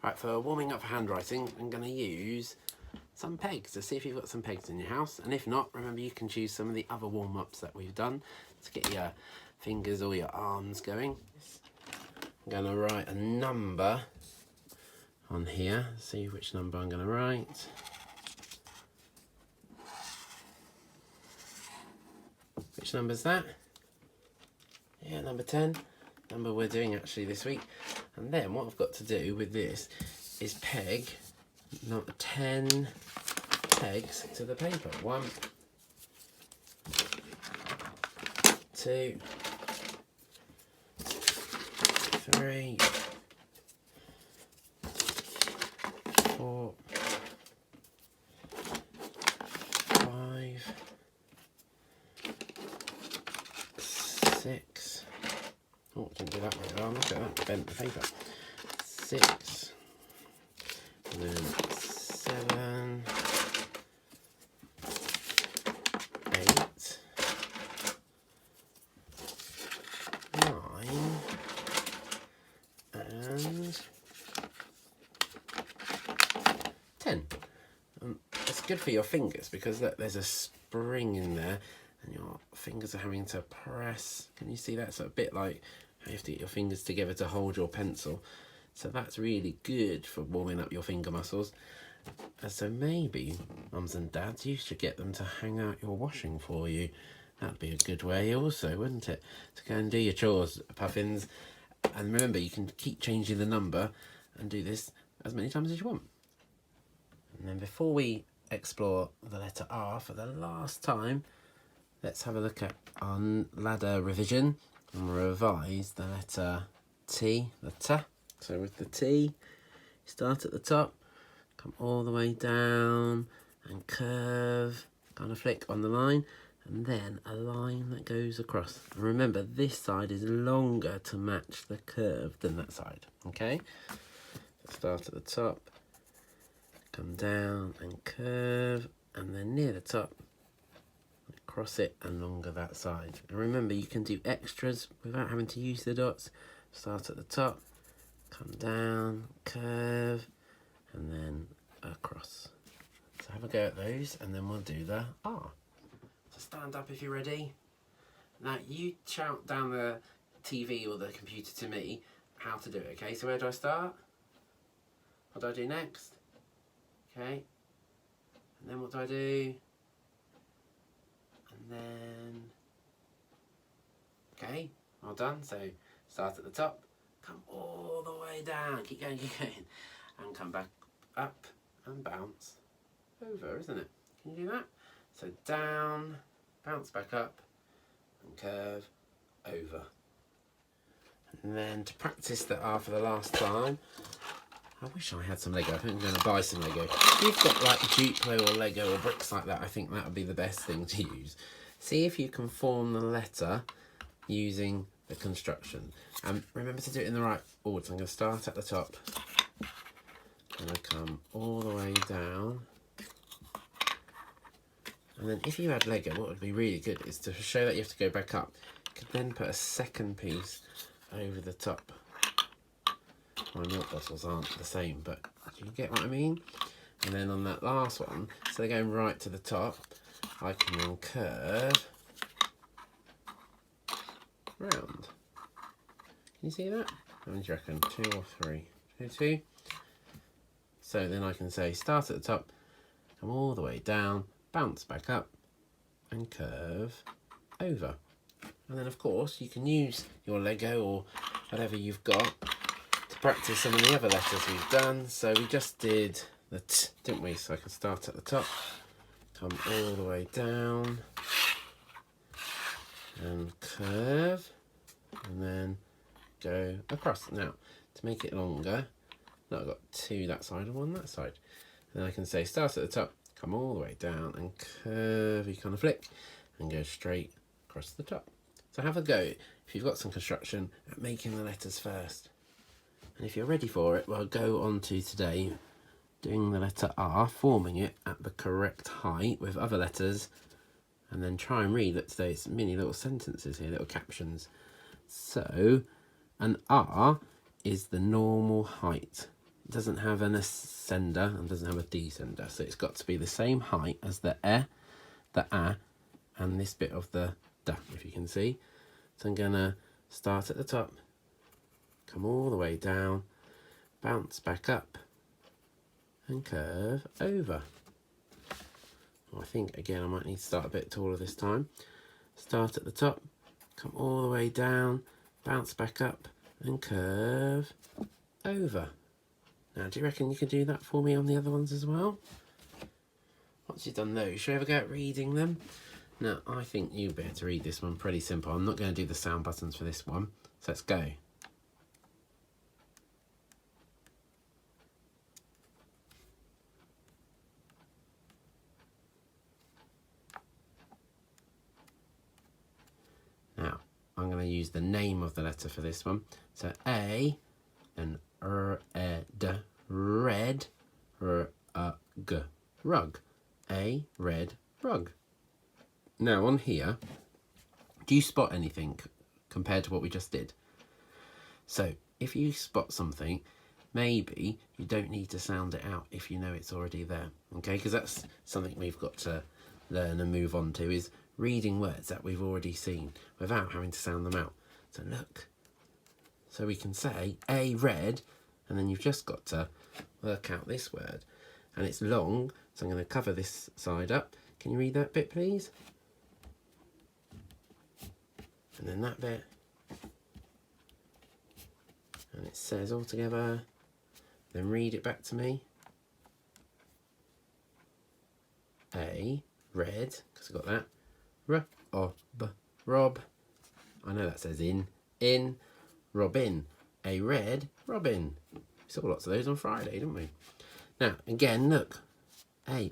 Right, for warming up for handwriting, I'm going to use some pegs to see if you've got some pegs in your house. And if not, remember you can choose some of the other warm-ups that we've done to get your fingers or your arms going. I'm going to write a number on here. See which number I'm going to write. Which number's that? Yeah, number 10. Number we're doing actually this week. And then what I've got to do with this is peg not 10 pegs to the paper. 1, 2, 3, 4, 5, 6. Oh, didn't do that very well. Look at that, bent the paper. 6, and then 7, 8, 9, and 10. It's good for your fingers because look, there's a spring in there and your fingers are having to press. Can you see that? So a bit like how you have to get your fingers together to hold your pencil. So that's really good for warming up your finger muscles. So maybe mums and dads, you should get them to hang out your washing for you. That'd be a good way also, wouldn't it? To go and do your chores, puffins. And remember, you can keep changing the number and do this as many times as you want. And then before we explore the letter R for the last time, let's have a look at our ladder revision and revise the letter T, the T. So with the T, start at the top, come all the way down and curve, kind of flick on the line, and then a line that goes across. And remember, this side is longer to match the curve than that side, okay? So start at the top, come down and curve, and then near the top, cross it and longer that side. And remember, you can do extras without having to use the dots. Start at the top, come down, curve, and then across. So have a go at those, and then we'll do the R. So stand up if you're ready. Now you shout down the TV or the computer to me how to do it, okay? So where do I start? What do I do next? Okay. And then what do I do? And then, okay, well done. So start at the top, come all the way down, keep going, and come back up and bounce over, isn't it? Can you do that? So down, bounce back up, and curve over. And then to practice the R for the last time, I wish I had some Lego. I think I'm going to buy some Lego. If you've got like Duplo or Lego or bricks like that, I think that would be the best thing to use. See if you can form the letter using the construction. And remember to do it in the right order. So I'm going to start at the top. And I come all the way down. And then if you had Lego, what would be really good is to show that you have to go back up. You could then put a second piece over the top. My milk bottles aren't the same, but do you get what I mean? And then on that last one, so they're going right to the top, I can then curve round. Can you see that? How many do you reckon? 2 or 3? 2. So then I can say start at the top, come all the way down, bounce back up, and curve over. And then of course you can use your Lego or whatever you've got practice some of the other letters we've done. So we just did the T, didn't we? So I can start at the top, come all the way down, and curve, and then go across. Now, to make it longer, now I've got 2 that side and 1 that side. Then I can say start at the top, come all the way down, and curve, you kind of flick, and go straight across the top. So have a go, if you've got some construction, at making the letters first. And if you're ready for it, we'll go on to today doing the letter R, forming it at the correct height with other letters, and then try and read, let's say it's mini little sentences here, little captions. So an R is the normal height doesn't have an ascender and doesn't have a descender, so it's got to be the same height as the the a, and this bit of the da, if you can see. So I'm gonna start at the top, come all the way down, bounce back up, and curve over. I think again I might need to start a bit taller this time. Start at the top, come all the way down, bounce back up, and curve over. Now, do you reckon you can do that for me on the other ones as well? Once you've done those, should we ever go out reading them? Now, I think you better read this one. Pretty simple. I'm not going to do the sound buttons for this one. So let's go. Now, I'm going to use the name of the letter for this one. So A, and D, red, G, rug. A red rug. Now on here, do you spot anything compared to what we just did? So if you spot something, maybe you don't need to sound it out if you know it's already there, okay? Because that's something we've got to learn and move on to, is reading words that we've already seen without having to sound them out. So look, so we can say a red, and then you've just got to work out this word, and it's long, so I'm going to cover this side up. Can you read that bit, please? And then that bit, and it says all together. Then read it back to me. A red, because I've got that. Rob. I know that says in. Robin. A red robin. We saw lots of those on Friday, didn't we? Now again, look. A.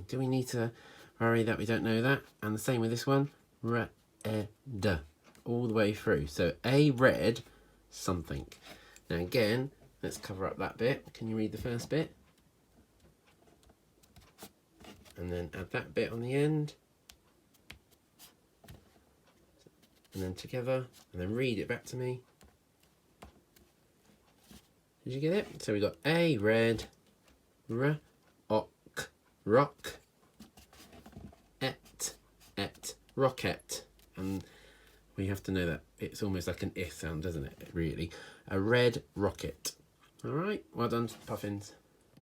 Do we need to worry that we don't know that? And the same with this one. Red. All the way through. So a red something. Now again, let's cover up that bit. Can you read the first bit? And then add that bit on the end. And then together. And then read it back to me. Did you get it? So we got a red, rock, rocket. And we have to know that it's almost like an I sound, doesn't it, really? A red rocket. All right, well done, Puffins.